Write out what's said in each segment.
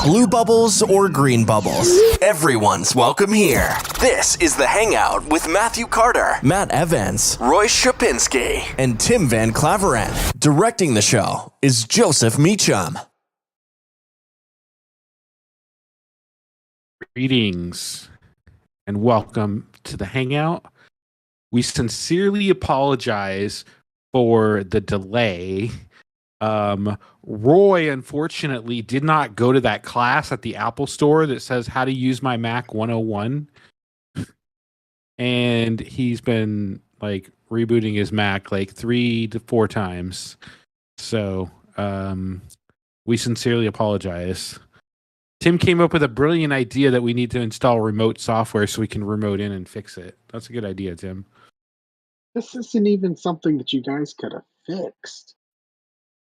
Blue bubbles or green bubbles, everyone's welcome here. This is the Hangout with Matthew Carter, Matt Evans, Roy Shapinski, and Tim Van Claveren. Directing the show is Joseph Meacham. Greetings and welcome to the Hangout. We sincerely apologize for the delay. Roy, unfortunately, did not go to that class at the Apple Store that says how to use my Mac 101. And he's been like rebooting his Mac like 3 to 4 times. So we sincerely apologize. Tim came up with a brilliant idea that we need to install remote software so we can remote in and fix it. That's a good idea, Tim. This isn't even something that you guys could have fixed.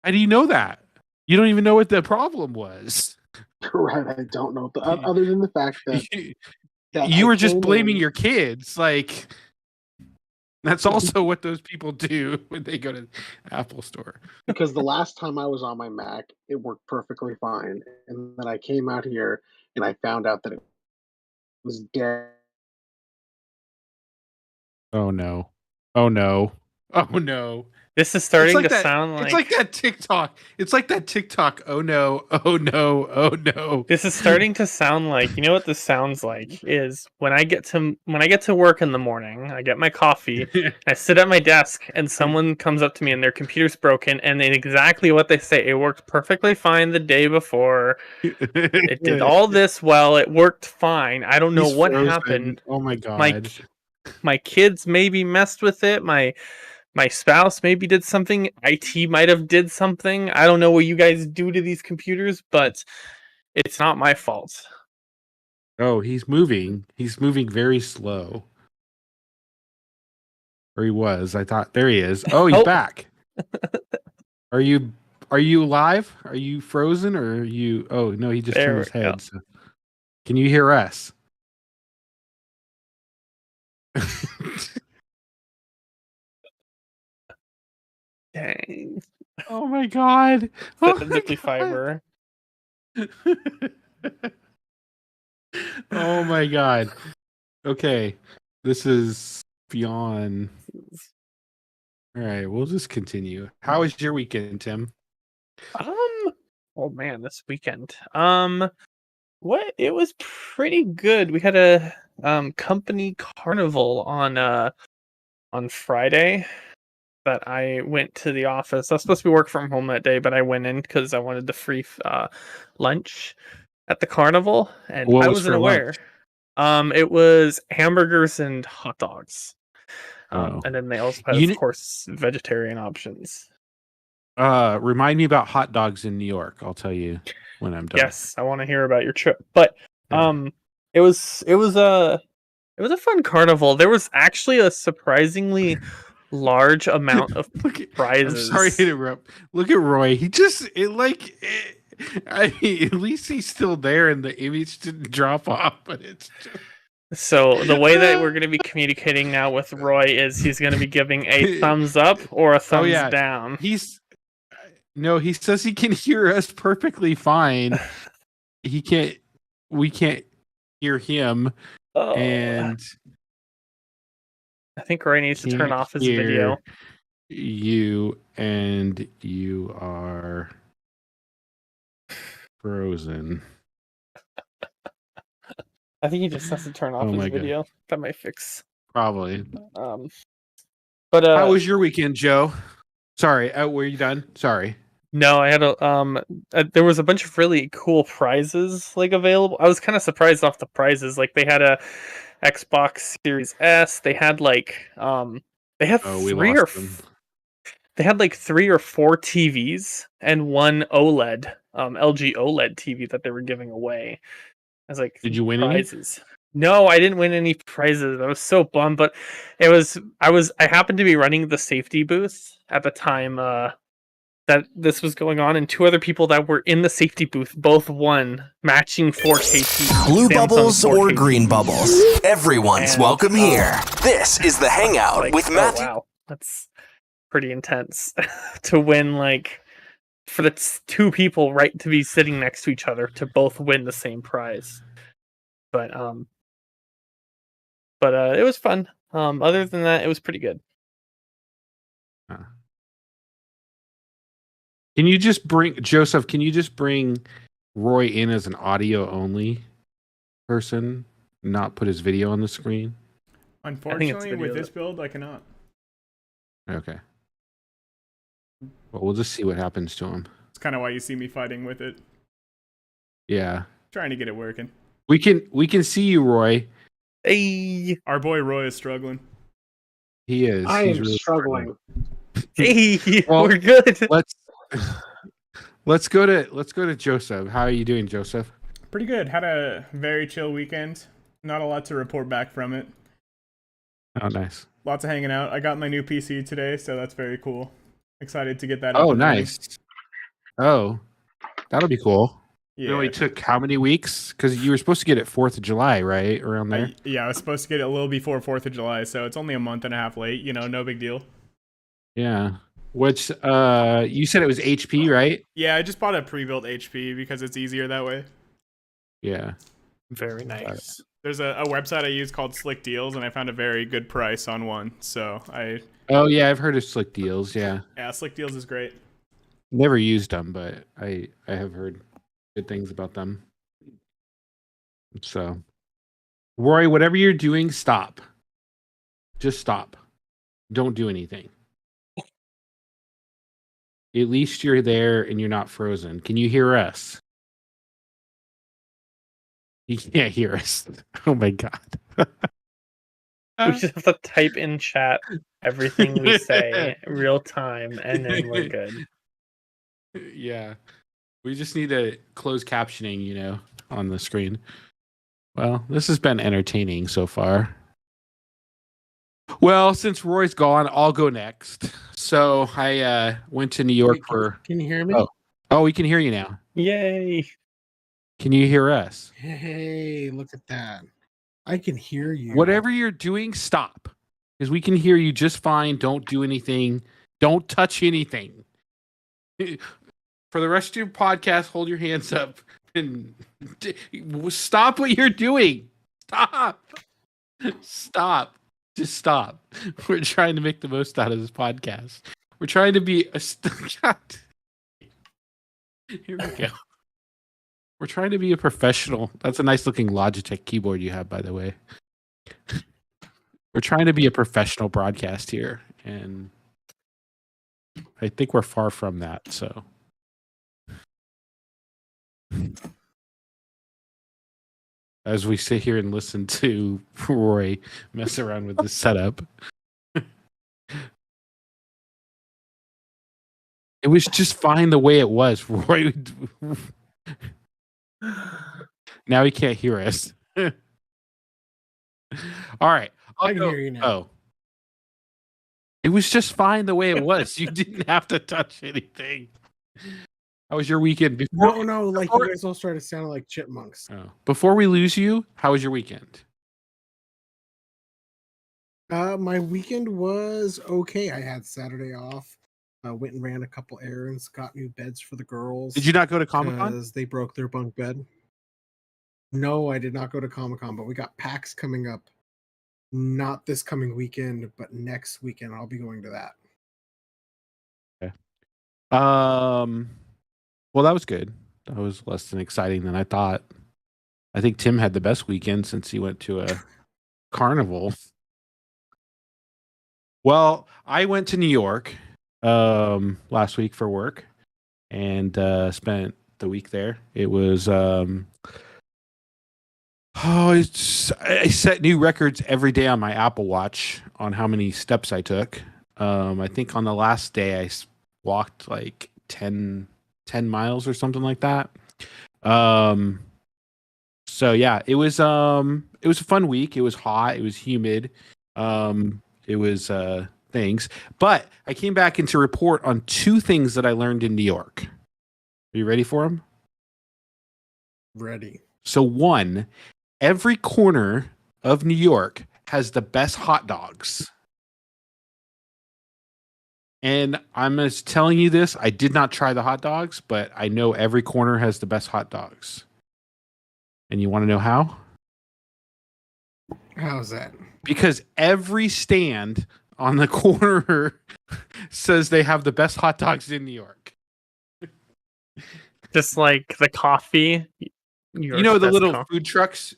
How do you know that? You don't even know what the problem was. Right, I don't know. Other than the fact that, you were just blaming your kids. Like, that's also what those people do when they go to the Apple Store. Because the last time I was on my Mac, it worked perfectly fine. And then I came out here and I found out that it was dead. Oh, no. Oh, no. Oh, no. This is starting to sound like... It's like that TikTok. It's like that TikTok. Oh, no. Oh, no. Oh, no. This is starting to sound like... You know what this sounds like? Is when I get to work in the morning, I get my coffee, I sit at my desk, and someone comes up to me and their computer's broken, and then exactly what they say. It worked perfectly fine the day before. It did all this well. It worked fine. I don't know what happened. Oh, my God. My kids maybe messed with it. My spouse maybe did something. IT might have did something. I don't know what you guys do to these computers, but it's not my fault. Oh, he's moving. He's moving very slow. Or he was. I thought. There he is. Oh, he's back. Are you live? Are you frozen or are you... Oh, no, he just turned his head. So. Can you hear us? Dang. Oh my God. Zippy fiber. Oh my God. Okay. This is beyond. All right, we'll just continue. How was your weekend, Tim? Oh man, this weekend. It was pretty good. We had a company carnival on Friday. That I went to the office. I was supposed to be work from home that day, but I went in because I wanted the free lunch at the carnival, and I wasn't aware. It was hamburgers and hot dogs, and then they also had, of course, vegetarian options. Remind me about hot dogs in New York. I'll tell you when I'm done. Yes, I want to hear about your trip. But it was a fun carnival. There was actually a surprisingly large amount of prizes. I'm sorry to interrupt. Look at Roy. He just I mean, at least he's still there and the image didn't drop off, but it's just... So the way that we're going to be communicating now with Roy is he's going to be giving a thumbs up or a thumbs down. He says he can hear us perfectly fine. We can't hear him. And I think Roy needs to turn off his video. You are frozen. I think he just has to turn off his video. God. That might fix. Probably. But how was your weekend, Joe? Sorry, were you done? Sorry. No, I had there was a bunch of really cool prizes available. I was kind of surprised off the prizes. They had a Xbox Series S. They had they had 3 or 4 TVs and one OLED, LG OLED TV that they were giving away. I was like, did you win prizes? No, I didn't win any prizes. I was so bummed, but I happened to be running the safety booth at the time that this was going on, and 2 other people that were in the safety booth both won matching 4K TVs. Blue bubbles or green bubbles, everyone's welcome here. This is the Hangout with Matthew. Wow, that's pretty intense to win for the two people right to be sitting next to each other to both win the same prize. But it was fun. Other than that, it was pretty good. Can you just bring Joseph? Can you just bring Roy in as an audio only person, not put his video on the screen? Unfortunately, with this build, I cannot. Okay. Well, we'll just see what happens to him. It's kind of why you see me fighting with it. Yeah. Trying to get it working. We can see you, Roy. Hey, Our boy Roy is struggling. He is. I He's am really struggling. hey, Well, we're good. Let's go to Joseph. How are you doing, Joseph? Pretty good. Had a very chill weekend. Not a lot to report back from it. Oh, nice. Lots of hanging out. I got my new PC today, so that's very cool. Excited to get that up Oh, and running. nice. Oh, that'll be cool. Yeah. It only took how many weeks? Because you were supposed to get it 4th of July, right? Around there? I was supposed to get it a little before 4th of July, so it's only a month and a half late. You know, no big deal. Yeah. Which, you said it was HP, right? Yeah, I just bought a pre-built HP because it's easier that way. Yeah. Very nice. There's a website I use called Slick Deals, and I found a very good price on one. So Oh, yeah, I've heard of Slick Deals, yeah. Yeah, Slick Deals is great. Never used them, but I have heard good things about them. So, Roy, whatever you're doing, stop. Just stop. Don't do anything. At least you're there and you're not frozen. Can you hear us? You can't hear us. Oh my god. We just have to type in chat everything we say real time, and then we're good. Yeah. We just need a closed captioning, on the screen. Well, this has been entertaining so far. Well, since Roy's gone, I'll go next. So I went to New York for... Can you hear me? Oh, we can hear you now. Yay! Can you hear us? Hey, look at that. I can hear you. Whatever you're doing, stop. Because we can hear you just fine. Don't do anything. Don't touch anything. For the rest of your podcast, hold your hands up and stop what you're doing. Stop. Stop. Just stop. We're trying to make the most out of this podcast. We're trying to be a... God. Here we go. We're trying to be a professional. That's a nice looking Logitech keyboard you have, by the way. We're trying to be a professional broadcast here, and I think we're far from that. So, as we sit here and listen to Roy mess around with this setup, it was just fine the way it was. Roy. Now he can't hear us. All right. I can hear you now. Oh. It was just fine the way it was. You didn't have to touch anything. How was your weekend? No, like you guys all started sounding like chipmunks. Oh. Before we lose you, how was your weekend? My weekend was okay. I had Saturday off. Went and ran a couple errands, got new beds for the girls. Did you not go to Comic-Con? Because they broke their bunk bed. No, I did not go to Comic-Con, but we got PAX coming up. Not this coming weekend, but next weekend I'll be going to that. Okay. Well, that was good. That was less than exciting than I thought. I think Tim had the best weekend since he went to a carnival. Well, I went to New York last week for work and spent the week there. It was I set new records every day on my Apple Watch on how many steps I took. I think on the last day I walked like 10 miles or something like that. So yeah, it was a fun week. It was hot, it was humid. It was things, but I came back in to report on two things that I learned in New York. Are you ready for them? Ready. So one, every corner of New York has the best hot dogs. And I'm just telling you this. I did not try the hot dogs, but I know every corner has the best hot dogs. And you want to know how? How's that? Because every stand on the corner says they have the best hot dogs in New York. Just like the coffee. You know the little coffee. food trucks,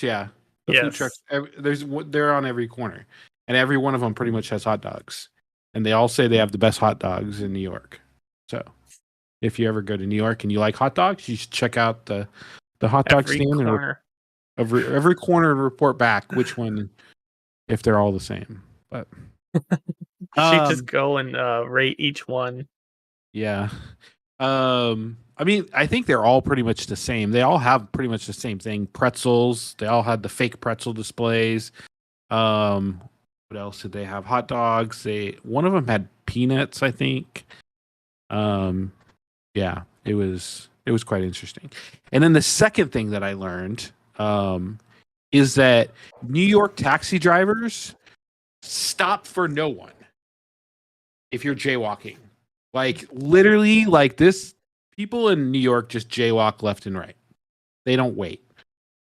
yeah. The food Yes. trucks, they're on every corner. And every one of them pretty much has hot dogs. And they all say they have the best hot dogs in New York. So if you ever go to New York and you like hot dogs, you should check out the hot dog Every stand corner. and every corner and report back which one, if they're all the same. But She just go and rate each one. yeah. I mean, I think they're all pretty much the same. They all have pretty much the same thing. Pretzels. They all had the fake pretzel displays. What else did they have? Hot dogs. One of them had peanuts, I think. Yeah, it was quite interesting. And then the second thing that I learned is that New York taxi drivers stop for no one if you're jaywalking. Like literally, like this, people in New York just jaywalk left and right. They don't wait.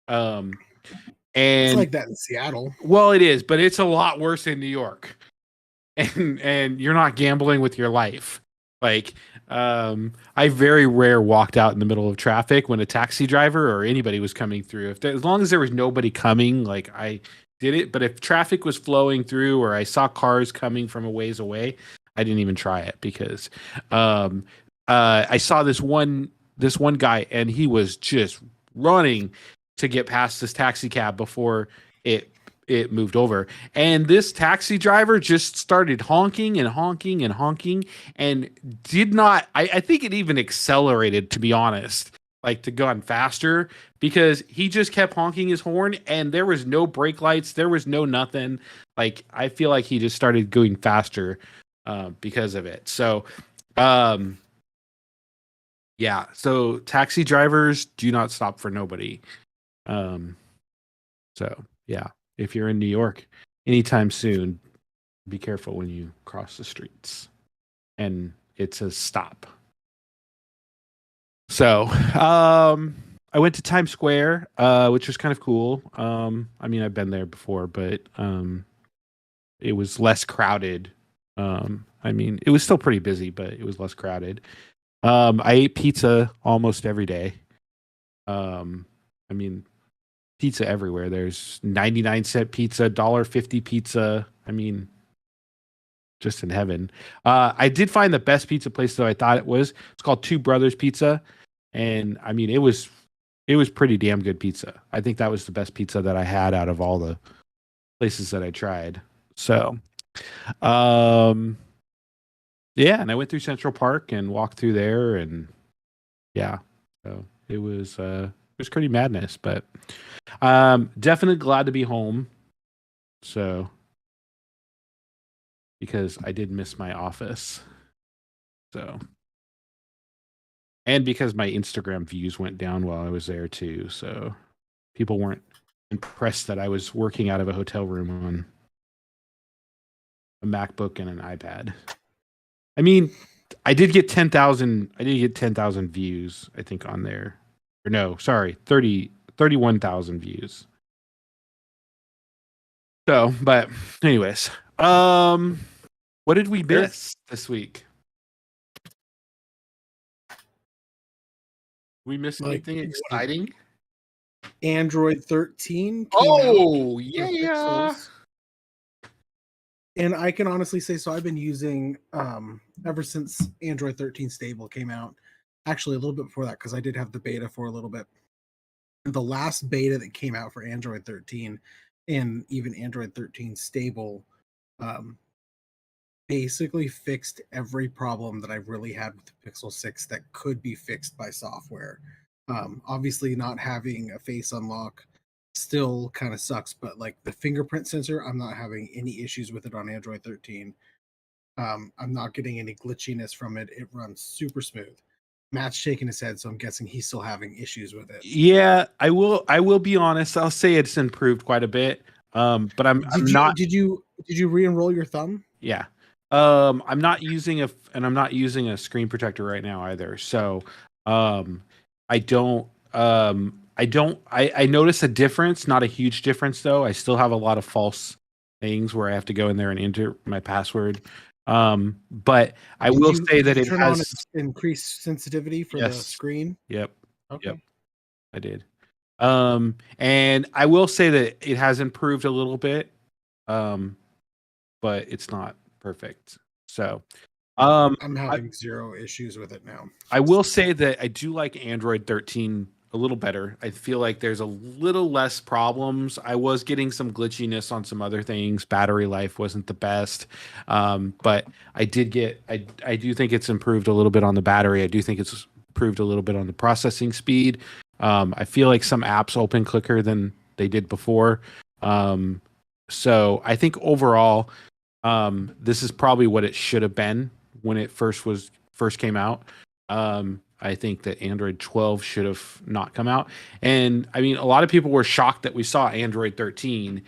And It's like that in Seattle. well, it is, but it's a lot worse in New York. And you're not gambling with your life. Like, I very rare walked out in the middle of traffic when a taxi driver or anybody was coming through. As long as there was nobody coming, like I did it. But if traffic was flowing through or I saw cars coming from a ways away, I didn't even try it because I saw this one guy and he was just running to get past this taxi cab before it moved over. And this taxi driver just started honking and honking and honking and did not, I think it even accelerated, to be honest, like to go on faster because he just kept honking his horn and there was no brake lights. There was no nothing. Like, I feel like he just started going faster because of it. So, yeah. So taxi drivers do not stop for nobody. So yeah, if you're in New York anytime soon, be careful when you cross the streets. And it says stop. So, I went to Times Square, which was kind of cool. I mean, I've been there before, but it was less crowded. I mean, it was still pretty busy, but it was less crowded. I ate pizza almost every day. I mean, pizza everywhere. There's 99-cent pizza, $1.50 pizza. I mean, just in heaven. I did find the best pizza place though. I thought it was. It's called Two Brothers Pizza, and I mean, it was pretty damn good pizza. I think that was the best pizza that I had out of all the places that I tried. So, yeah, and I went through Central Park and walked through there, and yeah, so it was pretty madness, but definitely glad to be home. So, because I did miss my office, so, and because my Instagram views went down while I was there too, so people weren't impressed that I was working out of a hotel room on a MacBook and an iPad. I mean, I did get 10,000 views, I think, on there. Or no, sorry, 31,000 views. So, but anyways, what did we miss this week? We missed anything exciting? Android 13 came Oh, out yeah. Pixels. And I can honestly say, so I've been using ever since Android 13 stable came out. Actually, a little bit before that, because I did have the beta for a little bit. The last beta that came out for Android 13 and even Android 13 stable basically fixed every problem that I really had with the Pixel 6 that could be fixed by software. Obviously, not having a face unlock still kind of sucks, but like the fingerprint sensor, I'm not having any issues with it on Android 13. I'm not getting any glitchiness from it. It runs super smooth. Matt's shaking his head, so I'm guessing he's still having issues with it. Yeah, I will be honest. I'll say it's improved quite a bit. But I'm not. Did you re-enroll your thumb? Yeah, I'm not using I'm not using a screen protector right now either. So, I don't, I notice a difference, not a huge difference though. I still have a lot of false things where I have to go in there and enter my password. But I will say that Did you it turn on has, its increased sensitivity for the yes, screen? yep, Okay. yep, I did. And I will say that it has improved a little bit. But it's not perfect. So, I'm having zero issues with it now. I will say that I do like Android 13 a little better. I feel like there's a little less problems. I was getting some glitchiness on some other things. Battery life wasn't the best. But I do think it's improved a little bit on the battery. I do think it's improved a little bit on the processing speed. I feel like some apps open quicker than they did before. So I think overall, this is probably what it should have been when it first came out. I think that Android 12 should have not come out. And I mean, a lot of people were shocked that we saw Android 13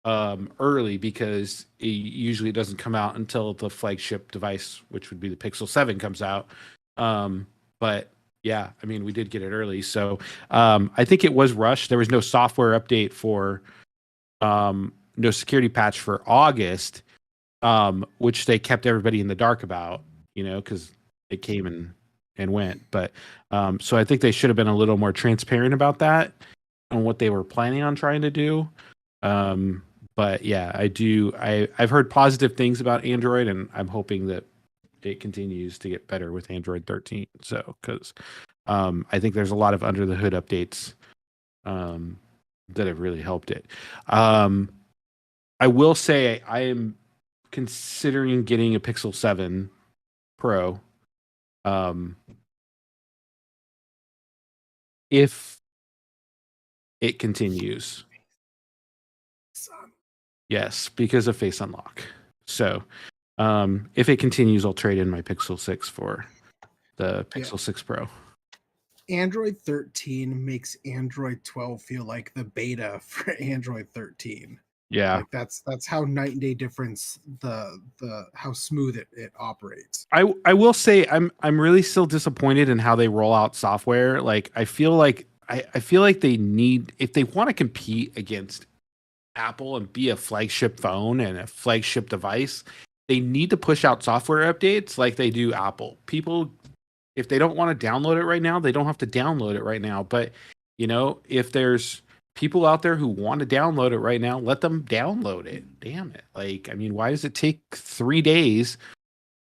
early because it usually doesn't come out until the flagship device, which would be the Pixel 7, comes out. But yeah, I mean, we did get it early. So I think it was rushed. There was no software update for no security patch for August, which they kept everybody in the dark about, because it came and went. But so I think they should have been a little more transparent about that and what they were planning on trying to do. But yeah, I've heard positive things about Android, and I'm hoping that it continues to get better with Android 13. So, because I think there's a lot of under the hood updates that have really helped it. I will say I am considering getting a Pixel 7 Pro. If it continues. Yes, because of Face Unlock. So, if it continues, I'll trade in my Pixel 6 for the Pixel 6 Pro. Android 13 makes Android 12 feel like the beta for Android 13. Yeah. Like that's how night and day difference the how smooth it operates. I will say I'm really still disappointed in how they roll out software. Like I feel like they need, if they want to compete against Apple and be a flagship phone and a flagship device, they need to push out software updates like they do Apple. People, if they don't want to download it right now, they don't have to download it right now. But if there's people out there who want to download it right now, let them download it. Damn it. Like, I mean, why does it take 3 days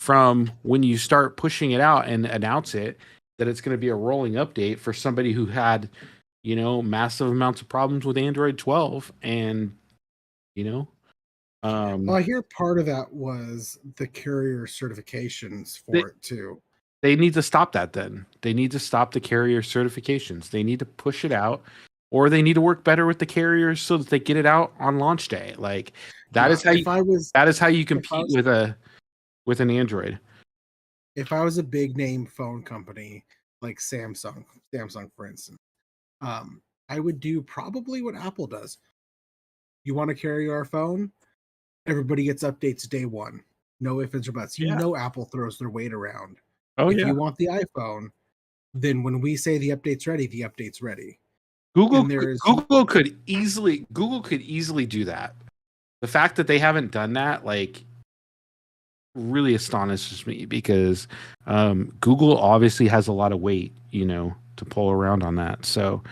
from when you start pushing it out and announce it that it's going to be a rolling update for somebody who had, massive amounts of problems with Android 12 and, well, I hear part of that was the carrier certifications for it too. They need to stop that then. They need to stop the carrier certifications. They need to push it out, or they need to work better with the carriers so that they get it out on launch day. Like that is how you compete with an Android. If I was a big name phone company like Samsung for instance, I would do probably what Apple does. You want to carry our phone? Everybody gets updates day one. No ifs, ands, or buts. Apple throws their weight around. Oh, if you want the iPhone, then when we say the update's ready, the update's ready. Google could easily do that. The fact that they haven't done that, like, really astonishes me because Google obviously has a lot of weight, to pull around on that. So,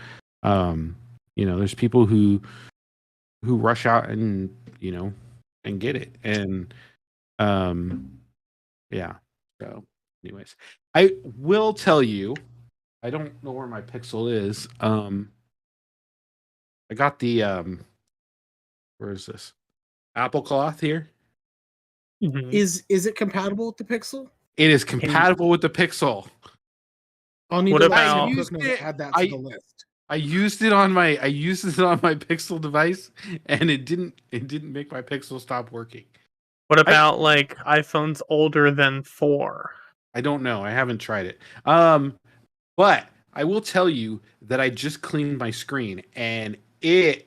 there's people who rush out and and get it, and yeah. So, anyways, I will tell you, I don't know where my Pixel is. I got the where is this? Apple cloth here. Mm-hmm. Is it compatible with the Pixel? It is compatible with the Pixel. I'll need What to about- add that to the list. I used it on my Pixel device, and it didn't make my Pixel stop working. What about like iPhones older than 4? I don't know. I haven't tried it. But I will tell you that I just cleaned my screen, and it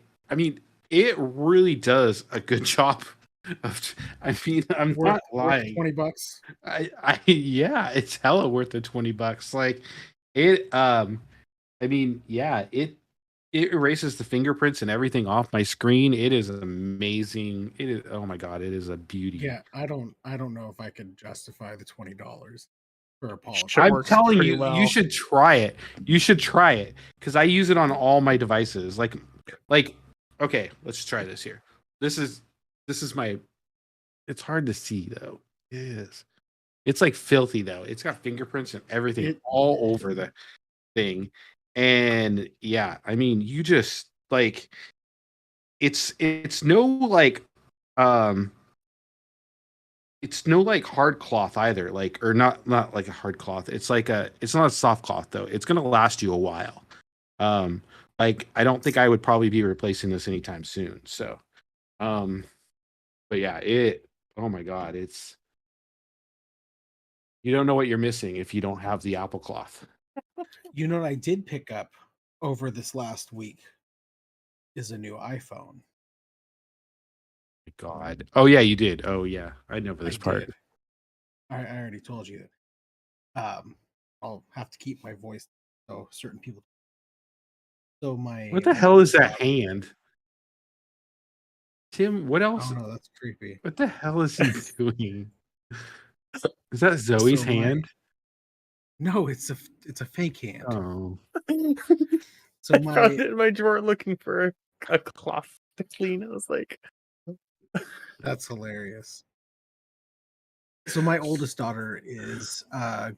really does a good job I mean, I'm Worth not lying. $20. Yeah, it's hella worth the $20. Like it, I mean, yeah, it erases the fingerprints and everything off my screen. It is amazing. It is, oh my god, it is a beauty. Yeah, I don't know if I could justify the $20 for a polish. It I'm works telling pretty you, you well. should try it. You should try it because I use it on all my devices. Like, okay, let's try this here. This is my. It's hard to see though. It is. It's like filthy though. It's got fingerprints and everything It all over the thing. And yeah, I mean, you just like it's no like um it's no like hard cloth either, like or not like a hard cloth. It's not a soft cloth though. It's gonna last you a while. Um like I don't think I would probably be replacing this anytime soon. So um but yeah, it oh my god, it's you don't know what you're missing if you don't have the Apple cloth. You know what I did pick up over this last week is a new iPhone. God. Oh yeah, you did. Oh yeah. I know for this I part. did. I already told you that. I'll have to keep my voice so certain people. So What my the hell is oldest that daughter. hand? Tim, what Oh else? no, that's creepy. What the hell is he doing? Is that Zoe's So my hand? no, it's a fake hand. Oh. So I found my it in my drawer looking for a cloth to clean. I was like, that's hilarious. So my oldest daughter is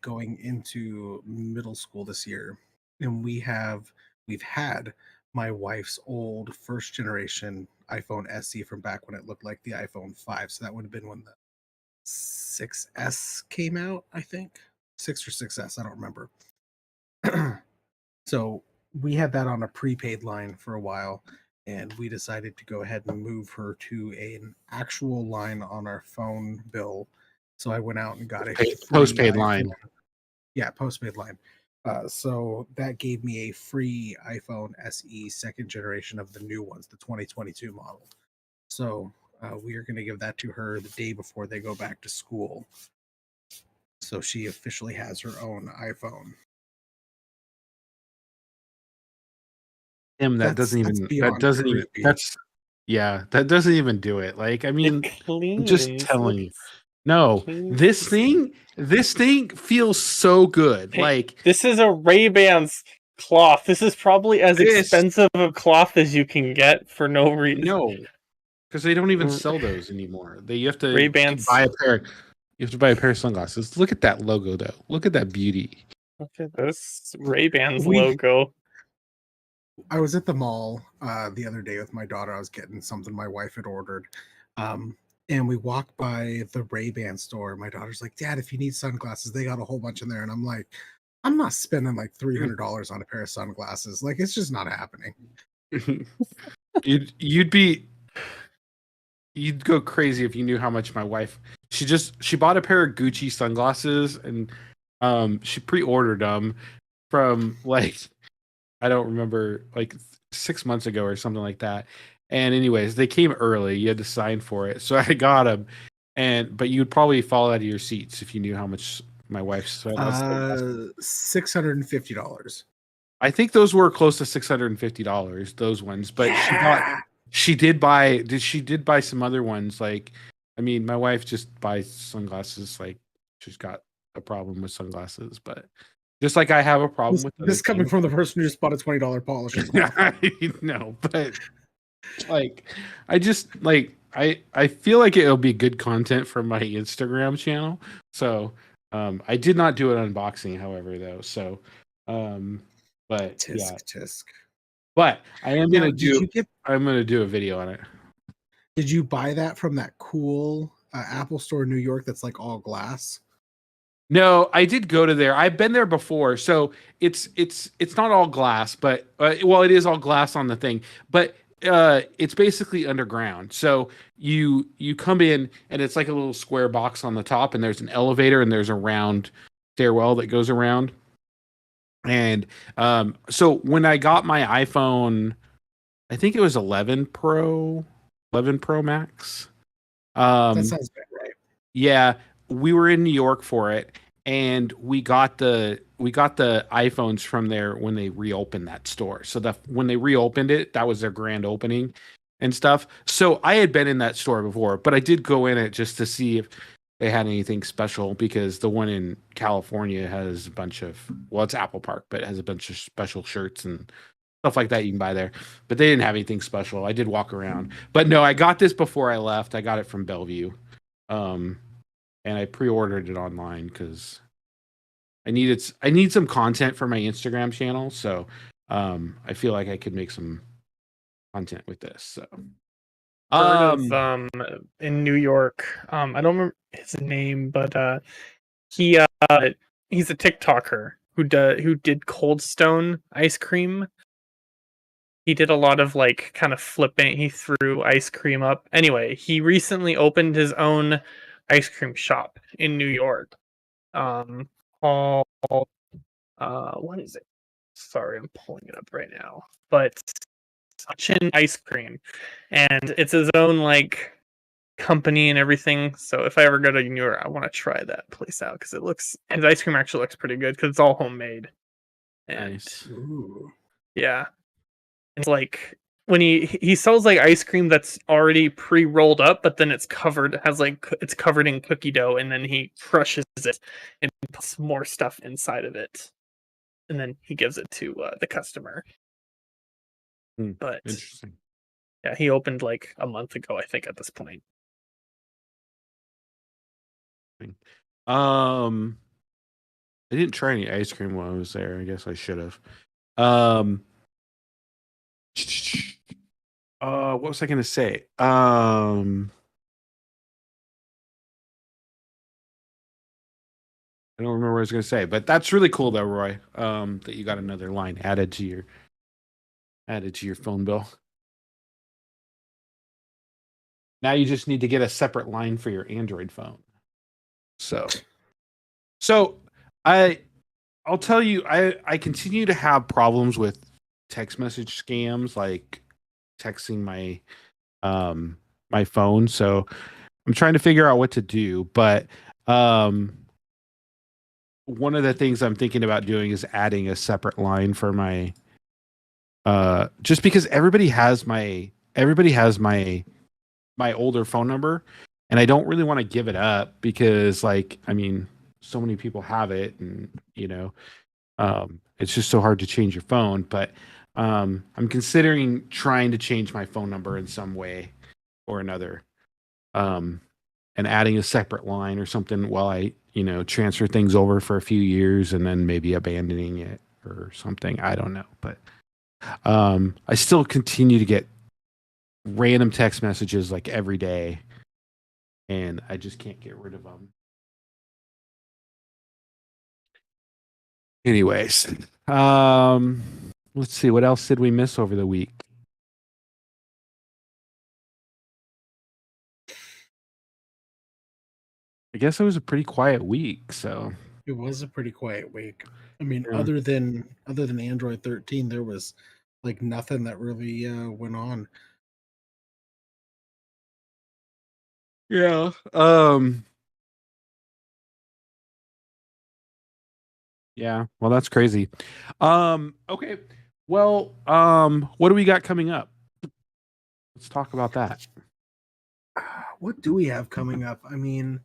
going into middle school this year, and we've had my wife's old first generation iPhone SE from back when it looked like the iPhone 5. So that would have been when the 6S came out, I think. 6 or 6S, I don't remember. So we had that on a prepaid line for a while, and we decided to go ahead and move her to an actual line on our phone bill. So I went out and got a free Postpaid iPhone. line. Yeah, postpaid line. So that gave me a free iPhone SE second generation of the new ones, the 2022 model. So we are going to give that to her the day before they go back to school. So she officially has her own iPhone. Tim, That's beyond creepy. that doesn't even do it. Like, I mean, it I'm just cleans. telling Look, you. No, cleans this thing feels so good. Hey, Like this is a Ray-Ban's cloth. This is probably as this, expensive a cloth as you can get for no reason. no, because they don't even sell those anymore. You have to Ray-Bans. buy a pair. You have to buy a pair of sunglasses. Look at that logo, though. Look at that beauty. Look at this Ray-Ban's We- logo. I was at the mall the other day with my daughter. I was getting something my wife had ordered. And we walked by the Ray-Ban store. My daughter's like, Dad, if you need sunglasses, they got a whole bunch in there. And I'm like, I'm not spending like $300 on a pair of sunglasses. Like, it's just not happening. You'd go crazy if you knew how much my wife she bought a pair of Gucci sunglasses and she pre-ordered them from like I don't remember like 6 months ago or something like that. And anyways, they came early. You had to sign for it. So I got them. But you'd probably fall out of your seats if you knew how much my wife spent. $650. I think those were close to $650, those ones. But she did buy some other ones. Like, I mean, my wife just buys sunglasses. Like, she's got a problem with sunglasses, but just like I have a problem with this coming from the person who just bought a $20 polish. No, but like I just like I feel like it'll be good content for my Instagram channel. So I did not do an unboxing, however, though. So but Tisk. But I am Now, gonna I'm gonna do a video on it. Did you buy that from that cool Apple store in New York that's like all glass? No, I did go to there. I've been there before, so it's not all glass, but well, it is all glass on the thing, but it's basically underground. So you come in and it's like a little square box on the top, and there's an elevator and there's a round stairwell that goes around. And so when I got my iPhone, I think it was 11 Pro Max. That sounds about right. Yeah, we were in New York for it, and we got the iPhones from there when they reopened that store. So when they reopened it, that was their grand opening and stuff. So I had been in that store before, but I did go in it just to see if they had anything special, because the one in California has a bunch of, well, it's Apple Park, but it has a bunch of special shirts and stuff like that you can buy there. But they didn't have anything special. I did walk around. But no, I got this before I left. I got it from Bellevue. And I pre-ordered it online because I need some content for my Instagram channel. So I feel like I could make some content with this. So Heard of in New York. I don't remember his name, but he he's a TikToker who did Cold Stone ice cream. He did a lot of like kind of flipping. He threw ice cream up. Anyway, he recently opened his own ice cream shop in New York. Called what is it? Sorry, I'm pulling it up right now. But Chin Ice Cream, and it's his own like company and everything. So if I ever go to New York, I want to try that place out because his ice cream actually looks pretty good because it's all homemade. And nice. Ooh. yeah, it's like when he sells like ice cream that's already pre-rolled up, but then it's covered in cookie dough, and then he crushes it and puts more stuff inside of it, and then he gives it to the customer. But Interesting. yeah, he opened like a month ago, I think, at this point. I didn't try any ice cream while I was there. I guess I should have. What was I going to say? I don't remember what I was going to say, but that's really cool though, Roy. That you got another line added to your phone bill. Now you just need to get a separate line for your Android phone. So I'll tell you, I continue to have problems with text message scams, like texting my phone. So I'm trying to figure out what to do, but one of the things I'm thinking about doing is adding a separate line for my just because everybody has my older phone number, and I don't really want to give it up because, like, I mean, so many people have it, and it's just so hard to change your phone. But I'm considering trying to change my phone number in some way or another, and adding a separate line or something while I transfer things over for a few years and then maybe abandoning it or something. I don't know, but I still continue to get random text messages like every day, and I just can't get rid of them. Anyways, let's see, what else did we miss over the week? I guess it was a pretty quiet week, so It was a pretty quiet week. I mean, Yeah. other than Android 13, there was like nothing that really went on. yeah. Yeah, well, that's crazy. Okay. Well, what do we got coming up? Let's talk about that. What do we have coming up? I mean,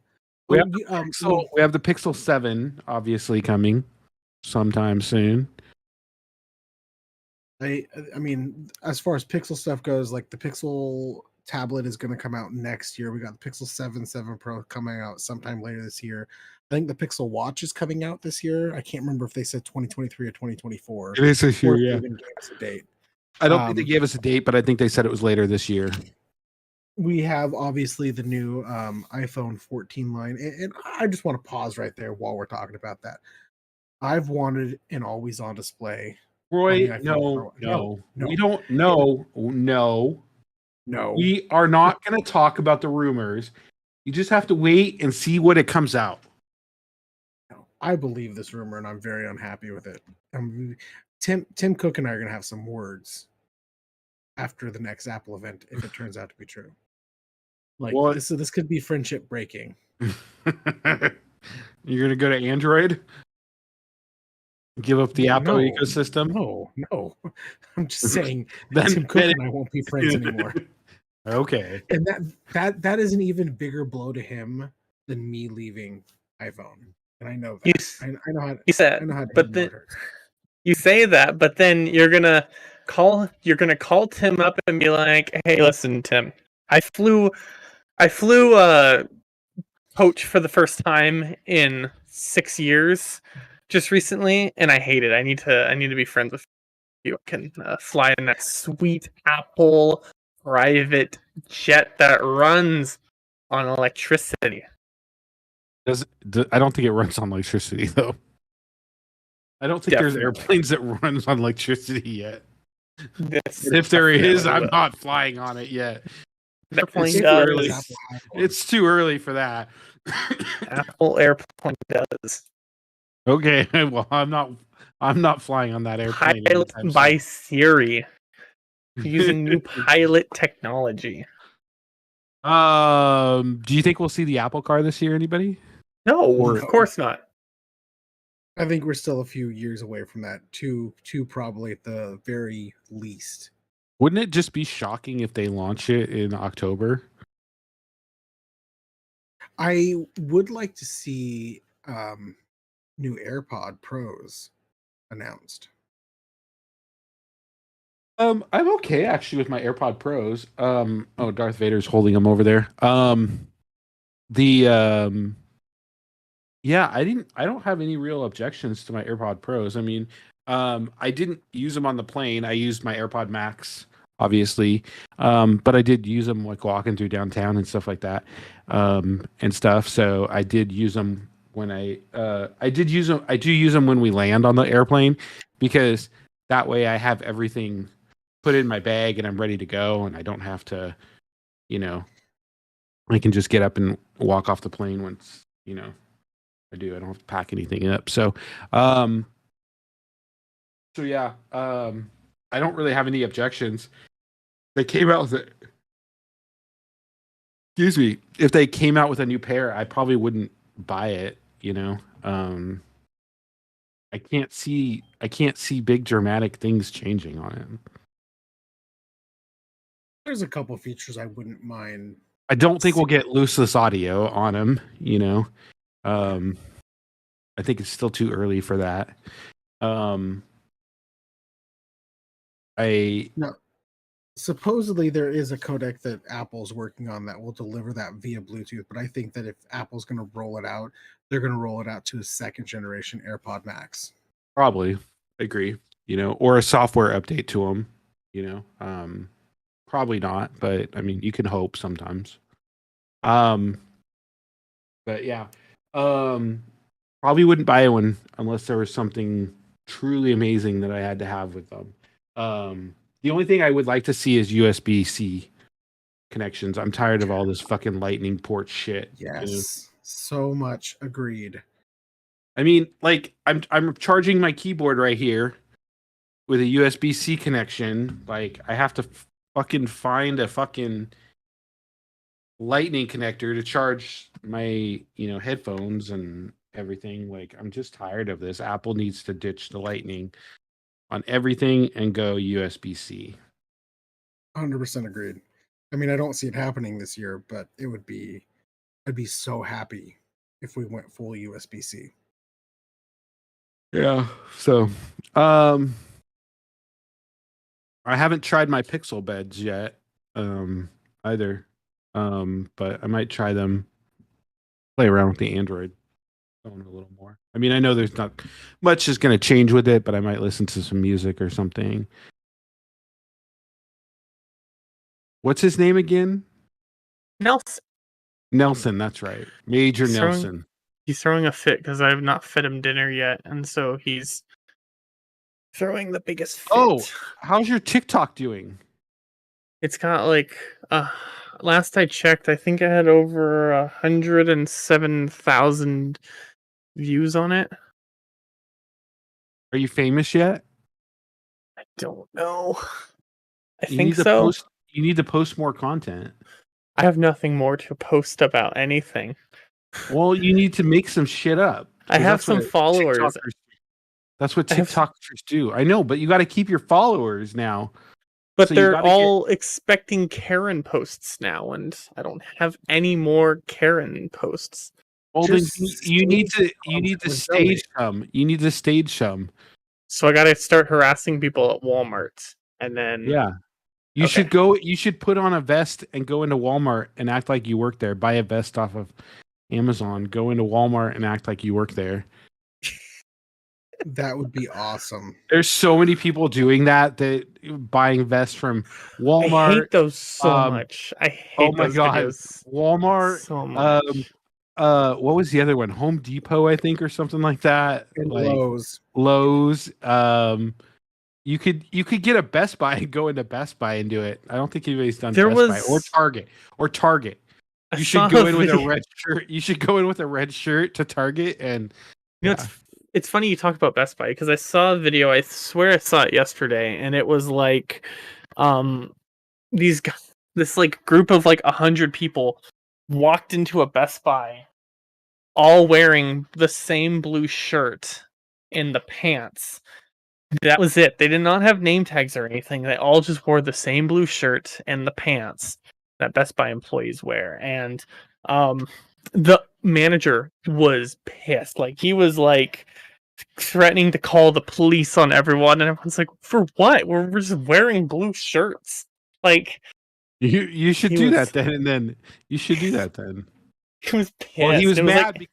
We oh, have you- we have the Pixel 7 obviously coming sometime soon. I mean, as far as Pixel stuff goes, like the Pixel tablet is going to come out next year. We got the Pixel 7 Pro coming out sometime later this year. I think the Pixel Watch is coming out this year. I can't remember if they said 2023 or 2024. It is this year, Or if they yeah. even gave us a date. I don't think they gave us a date, but I think they said it was later this year. We have obviously the new iPhone 14 line, and I just want to pause right there while we're talking about that. I've wanted an always-on display. Roy, on the iPhone no, Pro. No. we don't. No. No. We are not going to talk about the rumors. You just have to wait and see what it comes out. I believe this rumor, and I'm very unhappy with it. Tim Cook and I are going to have some words after the next Apple event if it turns out to be true. Like What? this could be friendship breaking. You're gonna go to Android? Give up the Apple No, ecosystem? No. I'm just saying Then- Tim Cook and I won't be friends anymore. Okay. And that is an even bigger blow to him than me leaving iPhone. And I know You, that. s- I know how you said, I know how but damn then it hurts. you say that, but then you're gonna call Tim up and be like, "Hey, listen, Tim, I flew coach for the first time in 6 years just recently, and I hate it. I need to be friends with you. I can fly in that sweet Apple private jet that runs on electricity." I don't think it runs on electricity though. I don't think there's Definitely. airplanes that run on electricity yet. This And if there is, definitely I'm will. not flying on it yet. Airplane It's too does. early. Apple has one. It's too early for that. Apple airplane does. Okay, well, I'm not flying on that airplane. Pilot anytime by soon. Siri using new pilot technology. Do you think we'll see the Apple Car this year? Anybody? No, Or- of course not. I think we're still a few years away from that. Two probably at the very least. Wouldn't it just be shocking if they launch it in October? I would like to see new AirPod Pros announced. I'm okay actually with my AirPod Pros. Oh, Darth Vader's holding them over there. Yeah, I don't have any real objections to my AirPod Pros. I mean, I didn't use them on the plane. I used my AirPod Max, obviously. But I did use them like walking through downtown and stuff like that. And stuff. So I did use them when I do use them when we land on the airplane, because that way I have everything put in my bag and I'm ready to go, and I don't have to, I can just get up and walk off the plane once, I don't have to pack anything up. So yeah, I don't really have any objections. They came out with it. Excuse me. If they came out with a new pair, I probably wouldn't buy it, I can't see big dramatic things changing on it. There's a couple features I wouldn't mind. I don't think we'll get lossless audio on them, I think it's still too early for that. Supposedly there is a codec that Apple's working on that will deliver that via Bluetooth, but I think that if Apple's going to roll it out, they're going to roll it out to a second generation AirPod Max. Probably agree, or a software update to them, probably not, but I mean, you can hope sometimes. But yeah, probably wouldn't buy one unless there was something truly amazing that I had to have with them. The only thing I would like to see is USB-C connections. I'm tired of all this fucking lightning port shit. Yes, so much agreed. I mean, like I'm charging my keyboard right here with a USB-C connection. Like I have to fucking find a fucking lightning connector to charge my, headphones and everything. Like I'm just tired of this. Apple needs to ditch the lightning on everything and go USB-C. 100% agreed. I mean, I don't see it happening this year, but I'd be so happy if we went full USB-C. Yeah. So, I haven't tried my Pixel beds yet, either. But I might try them, play around with the Android phone a little more. I mean, I know there's not much is going to change with it, but I might listen to some music or something. What's his name again? Nelson, that's right. Major Nelson. He's throwing a fit because I have not fed him dinner yet, and so he's throwing the biggest fit. Oh, how's your TikTok doing? It's got like last I checked, I think I had over 107,000 views on it. Are you famous yet? I don't know. I You think need to so. You need to post more content. I have nothing more to post about anything. Well, you need to make some shit up. I 'cause have that's some what followers. That's what I have- TikTokers do. I know, but you got to keep your followers now. But So you they're gotta get- all expecting Karen posts now, and I don't have any more Karen posts. Well, then Just you need to stage content with stage some. You need to stage some. So I got to start harassing people at Walmart, and then Yeah. You Okay. should go. You should put on a vest and go into Walmart and act like you work there. Buy a vest off of Amazon. Go into Walmart and act like you work there. That would be awesome. There's so many people doing that. That buying vests from I Walmart. hate those so um, much. I hate Oh my those god, videos Walmart. so much. What was the other one? Home Depot, I think, or something like that. And Like Lowe's. Lowe's. You could get a Best Buy and go into Best Buy and do it. I don't think anybody's done There Best Buy or was- Target I You saw should go a in with a video- red shirt. You should go in with a red shirt to Target and You know, it's funny you talk about Best Buy because I saw a video. I swear I saw it yesterday, and it was like, these guys, this like group of like 100 people walked into a Best Buy, all wearing the same blue shirt and the pants. That was it. They did not have name tags or anything. They all just wore the same blue shirt and the pants that Best Buy employees wear. And the manager was pissed. Like he was like threatening to call the police on everyone, and everyone's like, "For what? We're just wearing blue shirts." Like you should He do was- that then. And then you should do that then. he was pissed. Well, he was It mad like-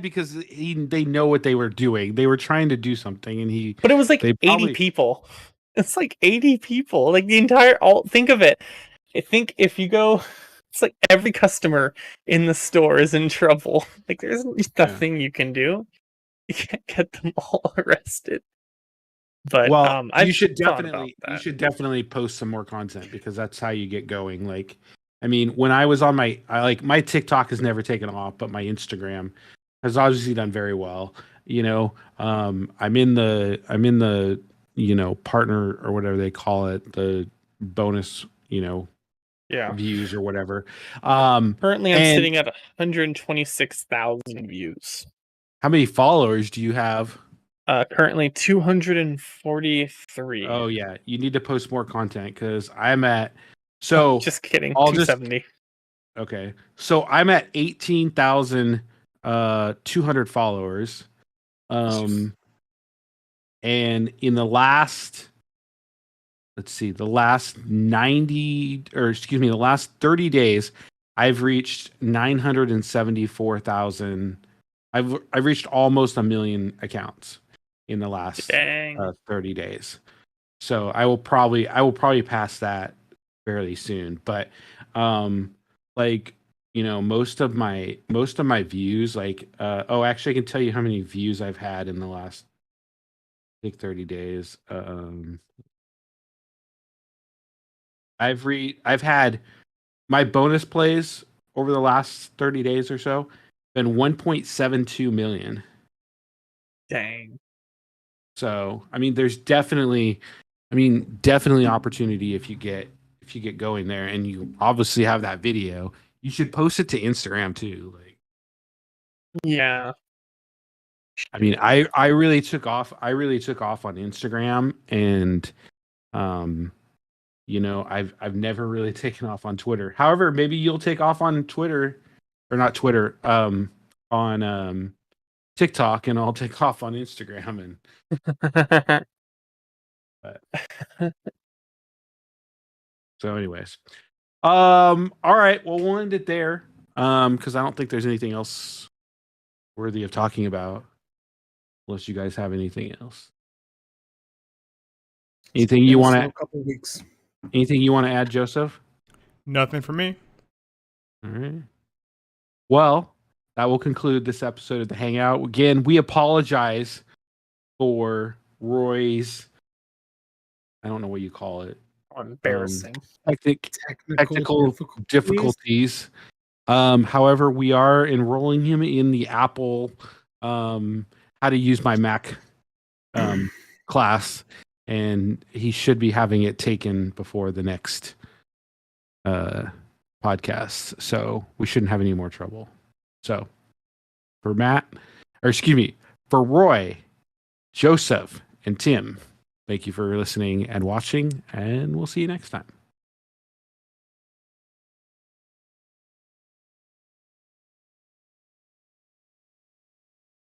because they know what they were doing. They were trying to do something, and he But it was like They 80 probably- people. It's like 80 people. Like the entire all think of it. I think if you go it's like every customer in the store is in trouble. Like there's nothing you can do. You can't get them all arrested. But well, I've you should thought about definitely post some more content because that's how you get going. Like, I mean, when I was on my TikTok has never taken off, but my Instagram has obviously done very well. You know, I'm in the partner or whatever they call it, the bonus, Yeah. views or whatever. Currently I'm and- sitting at 126,000 views. How many followers do you have? Currently 243. Oh yeah, you need to post more content because I'm at. So Just kidding. I'll just- 270. okay, so I'm at 18,200 followers, and in the last, the last 30 days, I've reached 974,000. I've reached almost 1 million accounts in the last Dang. 30 days. So I will probably pass that fairly soon. But like, most of my views, like actually I can tell you how many views I've had in the last, I think, 30 days. I've had my bonus plays over the last 30 days or so been 1.72 million. Dang. So, I mean, there's definitely opportunity if you get going there, and you obviously have that video. You should post it to Instagram too. Like, Yeah. I mean, I really took off. I really took off on Instagram, and I've never really taken off on Twitter. However, maybe you'll take off on Twitter, or not Twitter, on TikTok, and I'll take off on Instagram. And so, anyways, all right. Well, we'll end it there, because I don't think there's anything else worthy of talking about, unless you guys have anything else. Anything you want A couple weeks. Anything you want to add, Joseph? Nothing for me. All right. Well, that will conclude this episode of the Hangout. Again, we apologize for Roy's, I don't know what you call it, Embarrassing. technical difficulties. However, we are enrolling him in the Apple how to use my Mac class, and he should be having it taken before the next podcasts, so we shouldn't have any more trouble. So for Matt, or excuse me, for Roy, Joseph, and Tim, thank you for listening and watching, and we'll see you next time.